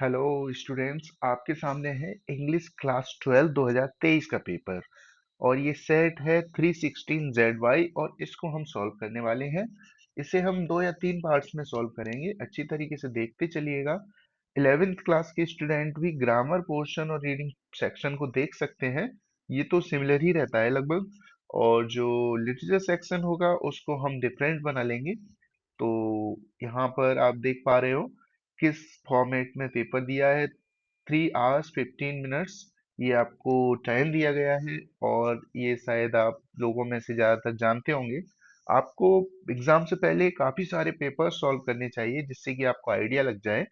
Hello students, आपके सामने है इंग्लिश क्लास 12 2023 का पेपर। और ये सेट है 316 ZY और इसको हम सॉल्व करने वाले हैं। इसे हम 2 या 3 पार्ट्स में सॉल्व करेंगे। अच्छी तरीके से देखते चलिएगा। 11th क्लास के स्टूडेंट भी ग्रामर पोर्शन और रीडिंग सेक्शन को देख सकते हैं। ये तो सिमिलर ही रहता है लगभग। और जो लिटरेचर सेक्शन होगा उसको हम डिफरेंट बना लेंगे। तो यहाँ पर आप देख पा रहे हो किस फॉर्मेट में पेपर दिया है। 3 hours 15 minutes ये आपको टाइम दिया गया है। और ये शायद आप लोगों में से ज़्यादातर जानते होंगे। आपको एग्जाम से पहले काफ़ी सारे पेपर सॉल्व करने चाहिए जिससे कि आपको आइडिया लग जाए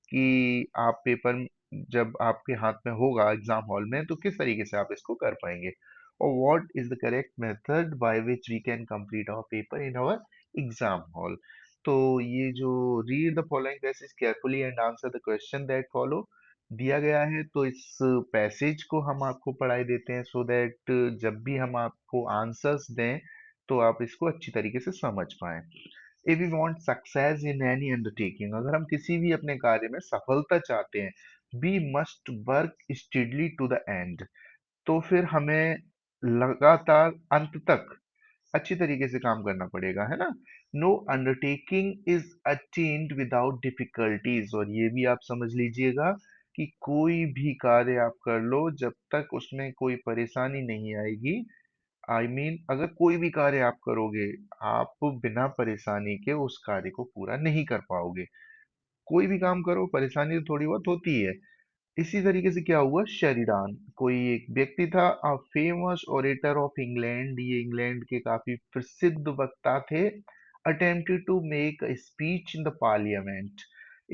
कि आप पेपर जब आपके हाथ में होगा एग्जाम हॉल में तो किस तरीके से आप इसको कर पाएंगे। और what is the correct method by which we can complete our paper in our exam hall. तो ये जो read the following passage carefully and answer the question that follow दिया गया है, तो इस पैसेज को हम आपको पढ़ाई देते हैं सो दैट जब भी हम आपको आंसर्स दें तो आप इसको अच्छी तरीके से समझ पाएं। If we want success in any undertaking, अगर हम किसी भी अपने कार्य में सफलता चाहते हैं, we must work steadily to the end. तो फिर हमें लगातार अंत तक अच्छी तरीके से काम करना पड़ेगा, है ना। No undertaking is attended without difficulties, और ये भी आप समझ लीजिएगा कि कोई भी कार्य आप कर लो जब तक उसमें कोई परेशानी नहीं आएगी। अगर कोई भी कार्य आप करोगे, आप बिना परेशानी के उस कार्य को पूरा नहीं कर पाओगे। कोई भी काम करो परेशानी तो थोड़ी बहुत होती ही है। इसी तरीके से क्या हुआ, शेरिडान कोई एक व्यक्ति था, a famous orator of England, ये इंग्लैंड के काफी प्रसिद्ध वक्ता थे। Attempted to make a speech in the parliament.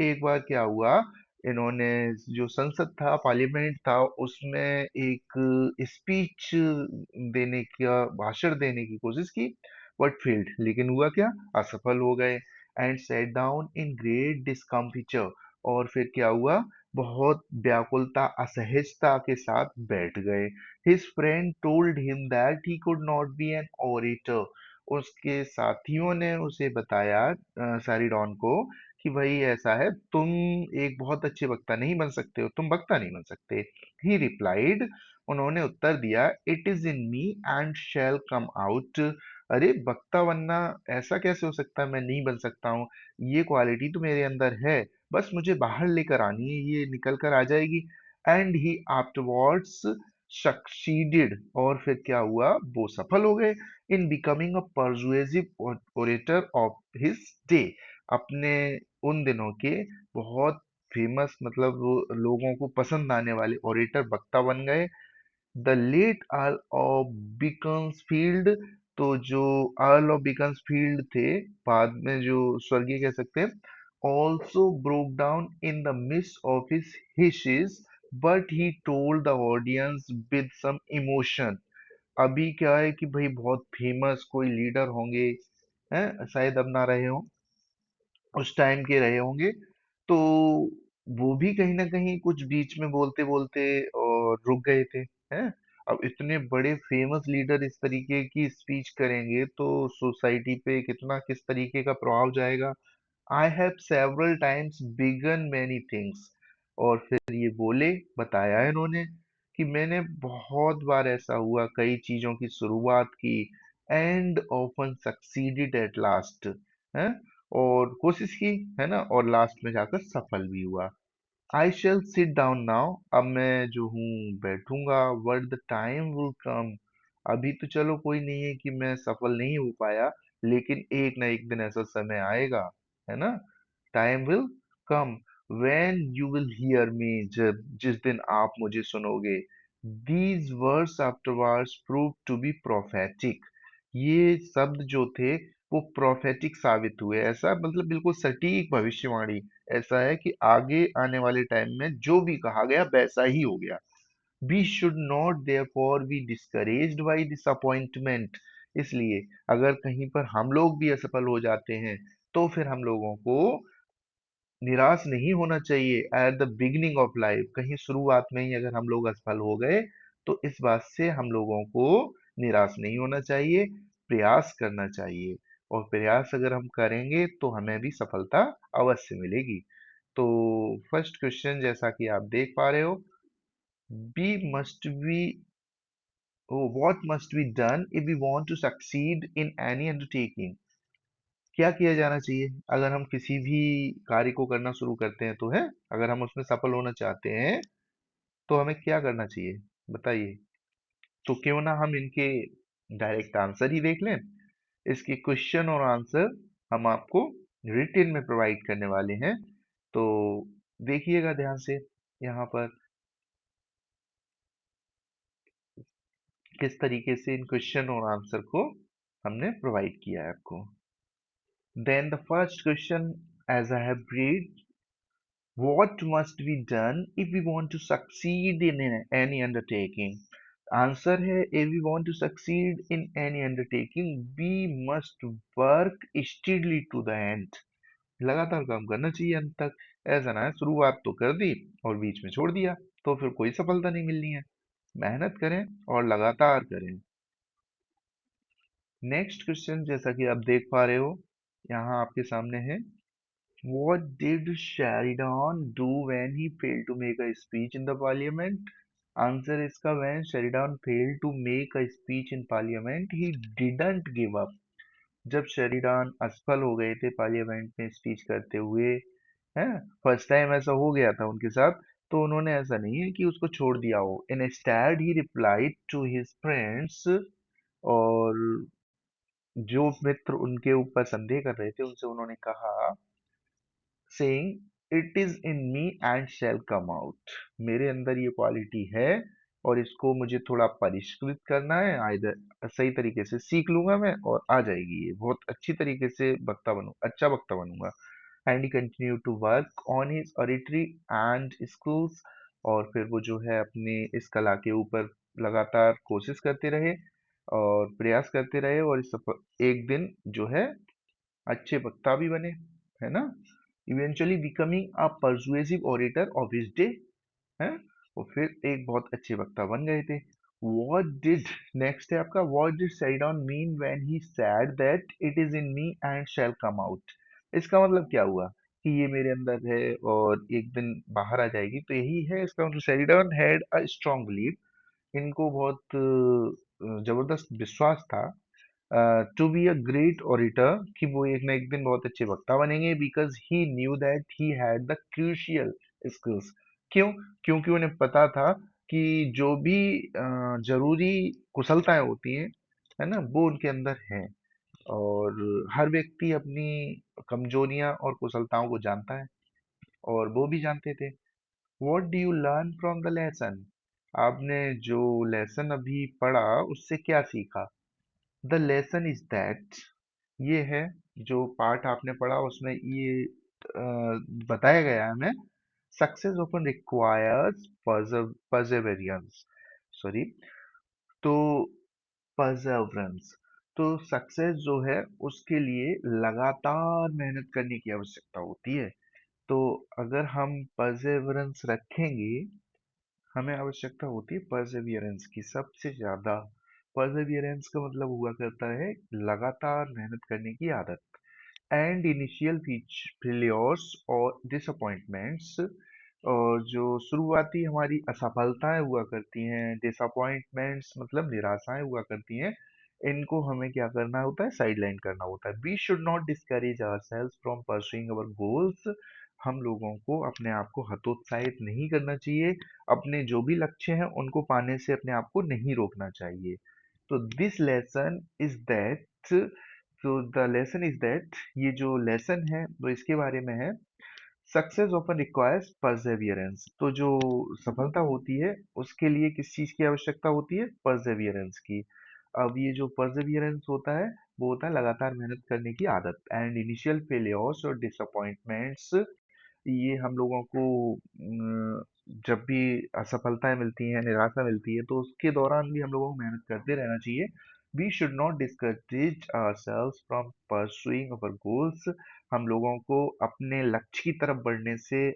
एक बार क्या हुआ, इन्होंने जो संसद था पार्लियामेंट था उसमें एक स्पीच देने का भाषण देने की कोशिश की, बट फील्ड, लेकिन हुआ क्या, असफल हो गए। And sat down in great discomfiture, और फिर क्या हुआ, बहुत व्याकुलता असहजता के साथ बैठ गए। His friend told him that he could not be an orator. उसके साथियों ने उसे बताया, सैरिडॉन को, कि भाई ऐसा है, तुम एक बहुत अच्छे वक्ता नहीं बन सकते हो, तुम वक्ता नहीं बन सकते। ही रिप्लाइड, उन्होंने उत्तर दिया, it is in me and shall come out. अरे वक्ता बनना ऐसा कैसे हो सकता है, मैं नहीं बन सकता हूँ, ये क्वालिटी तो मेरे अंदर है, बस मुझे बाहर लेकर आनी है, ये निकल कर आ जाएगी। एंड ही आफ्टरवर्ड्स सक्सीडेड, और फिर क्या हुआ, वो सफल हो गए in becoming a persuasive orator of his day. अपने उन दिनों के बहुत फेमस, मतलब वो लोगों को पसंद आने वाले ओरेटर वक्ता बन गए। द लेट अर्ल ऑफ बीकंसफील्ड, तो जो अर्ल ऑफ बीकंसफील्ड थे, बाद में जो स्वर्गीय कह सकते हैं, also broke down in the midst of his wishes, but he told the audience with some emotion. अभी क्या है कि भाई बहुत फेमस कोई लीडर होंगे, हैं, शायद अब ना रहे हों, उस टाइम के रहे होंगे, तो वो भी कहीं ना कहीं कुछ बीच में बोलते बोलते और रुक गए थे, हैं। अब इतने बड़े फेमस लीडर इस तरीके की स्पीच करेंगे तो सोसाइटी पे कितना किस तरीके का प्रभाव जाएगा। I have several times began many things, और फिर ये बोले, बताया इन्होंने कि मैंने बहुत बार ऐसा हुआ, कई चीजों की शुरुआत की, and often succeeded at last, है, और कोशिश की, है ना, और लास्ट में जाकर सफल भी हुआ। I shall sit down now, अब मैं जो हूँ बैठूंगा, वर्ड द टाइम विल कम। अभी तो चलो कोई नहीं है कि मैं सफल नहीं हो पाया, लेकिन एक ना एक दिन ऐसा समय आएगा, है ना। Time will come when you will hear me, जब जिस दिन आप मुझे सुनोगे। These words afterwards prove to be prophetic, ये शब्द जो थे वो प्रोफेटिक साबित हुए, ऐसा मतलब बिल्कुल सटीक भविष्यवाणी। ऐसा है कि आगे आने वाले टाइम में जो भी कहा गया वैसा ही हो गया। We should not therefore be discouraged by disappointment, इसलिए अगर कहीं पर हम लोग भी असफल हो जाते हैं तो फिर हम लोगों को निराश नहीं होना चाहिए। At the beginning of life, कहीं शुरुआत में ही अगर हम लोग असफल हो गए तो इस बात से हम लोगों को निराश नहीं होना चाहिए, प्रयास करना चाहिए। और प्रयास अगर हम करेंगे तो हमें भी सफलता अवश्य मिलेगी। तो फर्स्ट क्वेश्चन जैसा कि आप देख पा रहे हो, be must be what must be done if we want to succeed in any undertaking. क्या किया जाना चाहिए अगर हम किसी भी कार्य को करना शुरू करते हैं, तो है अगर हम उसमें सफल होना चाहते हैं तो हमें क्या करना चाहिए, बताइए। तो क्यों ना हम इनके डायरेक्ट आंसर ही देख लें। इसके क्वेश्चन और आंसर हम आपको रिटन में प्रोवाइड करने वाले हैं। तो देखिएगा ध्यान से यहाँ पर किस तरीके से इन क्वेश्चन और आंसर को हमने प्रोवाइड किया है आपको। Then the first question, as I have read, what must be done if we want to succeed in any undertaking? Answer है, if we want to succeed in any undertaking, we must work steadily to the end. लगातार काम करना चाहिए अंत तक। ऐसा ना है शुरुआत तो कर दी और बीच में छोड़ दिया, तो फिर कोई सफलता नहीं मिलनी है। मेहनत करें और लगातार करें। नेक्स्ट क्वेश्चन जैसा कि आप देख पा रहे हो यहाँ आपके सामने है, what did Sheridan do when he failed to make a speech in the parliament? Answer इसका, when Sheridan failed to make a speech in parliament, he didn't give up. जब शेरिडान असफल हो गए थे पार्लियामेंट में स्पीच करते हुए, है, फर्स्ट टाइम ऐसा हो गया था उनके साथ, तो उन्होंने ऐसा नहीं है कि उसको छोड़ दिया हो। Instead he replied to his friends, और जो मित्र उनके ऊपर संदेह कर रहे थे उनसे उन्होंने कहा, saying it is in me and shall come out. मेरे अंदर ये क्वालिटी है और इसको मुझे थोड़ा परिष्कृत करना है, आइदर सही तरीके से सीख लूंगा मैं और आ जाएगी, ये बहुत अच्छी तरीके से वक्ता बनू, अच्छा वक्ता बनूंगा। And he continue to work on his auditory and skills, और फिर वो जो है अपने इस कला के ऊपर लगातार कोशिश करते रहे और प्रयास करते रहे, और एक दिन जो है अच्छे वक्ता भी बने, है ना। Eventually becoming a persuasive orator of his day, है, और फिर एक बहुत अच्छे वक्ता बन गए थे। व्हाट डिड, नेक्स्ट है आपका, what did Saridon mean when he said that it is in me and shall come out. इसका मतलब क्या हुआ कि ये मेरे अंदर है और एक दिन बाहर आ जाएगी, तो यही है इसका मतलब। Saridon had a strong believe, इनको बहुत जबरदस्त विश्वास था टू बी अ ग्रेट ऑरिटर, कि वो एक ना एक दिन बहुत अच्छे वक्ता बनेंगे, because he knew that he had the crucial skills. क्यों? क्योंकि उन्हें पता था कि जो भी जरूरी कुशलताएं होती हैं, है ना, वो उनके अंदर हैं। और हर व्यक्ति अपनी कमजोरियां और कुशलताओं को जानता है, और वो भी जानते थे। What do you learn from the lesson? आपने जो लेसन अभी पढ़ा उससे क्या सीखा? द लेसन इज दैट, ये है जो पार्ट आपने पढ़ा उसमें ये बताया गया है हमें, success often requires perseverance, sorry, तो perseverance, तो सक्सेस जो है उसके लिए लगातार मेहनत करने की आवश्यकता होती है। तो अगर हम perseverance रखेंगे, हमें आवश्यकता होती है परसेवियरेंस की सबसे ज्यादा। परसेवियरेंस का मतलब हुआ करता है लगातार मेहनत करने की आदत। एंड इनिशियल फेलियर्स और डिसअपॉइंटमेंट्स, और जो शुरुआती हमारी असफलताएं हुआ करती हैं, डिसअपॉइंटमेंट्स मतलब निराशाएं हुआ करती हैं, इनको हमें क्या करना होता है, साइडलाइन करना होता है। We should not discourage ourselves from pursuing our goals. हम लोगों को अपने आप को हतोत्साहित नहीं करना चाहिए, अपने जो भी लक्ष्य हैं उनको पाने से अपने आप को नहीं रोकना चाहिए। तो दिस लेसन इज दैट, तो द लेसन इज दैट, ये जो लेसन है वो इसके बारे में है, सक्सेस ऑफन रिक्वायर्स परसेवियरेंस। तो जो सफलता होती है उसके लिए किस चीज की आवश्यकता होती है, परसेवियरेंस की। अब ये जो परसेवियरेंस होता है वो होता है लगातार मेहनत करने की आदत। एंड इनिशियल फेलियर्स और डिसअपॉइंटमेंट्स, ये हम लोगों को जब भी असफलताएं मिलती हैं, निराशा मिलती है, तो उसके दौरान भी हम लोगों को मेहनत करते रहना चाहिए। We should not discourage ourselves from pursuing our goals. हम लोगों को अपने लक्ष्य की तरफ बढ़ने से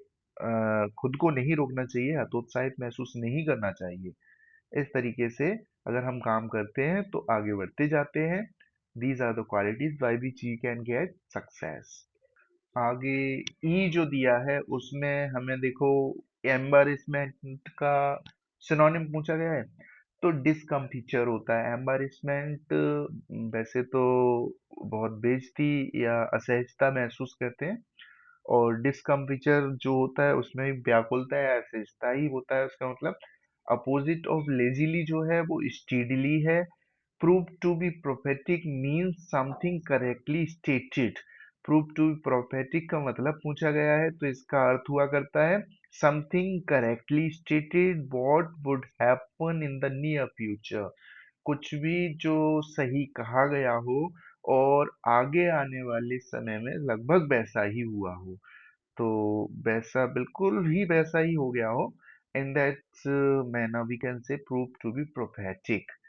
खुद को नहीं रोकना चाहिए, हतोत्साहित महसूस नहीं करना चाहिए। इस तरीके से अगर हम काम करते हैं तो आगे बढ़ते जाते हैं। These are the qualities by which we can get success. आगे ई जो दिया है उसमें हमें देखो एम्बैरेसमेंट का सिनोनिम पूछा गया है। तो डिस्कम्फिचर होता है एम्बैरेसमेंट। वैसे तो बहुत बेइज्जती या असहजता महसूस करते हैं, और डिस्कम्फिचर जो होता है उसमें भी व्याकुलता या असहजता ही होता है उसका मतलब। अपोजिट ऑफ लेजीली जो है वो स्टीडली है। Prove to be prophetic means something correctly stated। Prove to be prophetic का मतलब पूछा गया है तो इसका अर्थ हुआ करता है something correctly stated what would happen in the near future। कुछ भी जो सही कहा गया हो और आगे आने वाले समय में लगभग वैसा ही हुआ हो। तो वैसा बिल्कुल ही वैसा ही हो गया हो। In that manner we can say prove to be prophetic।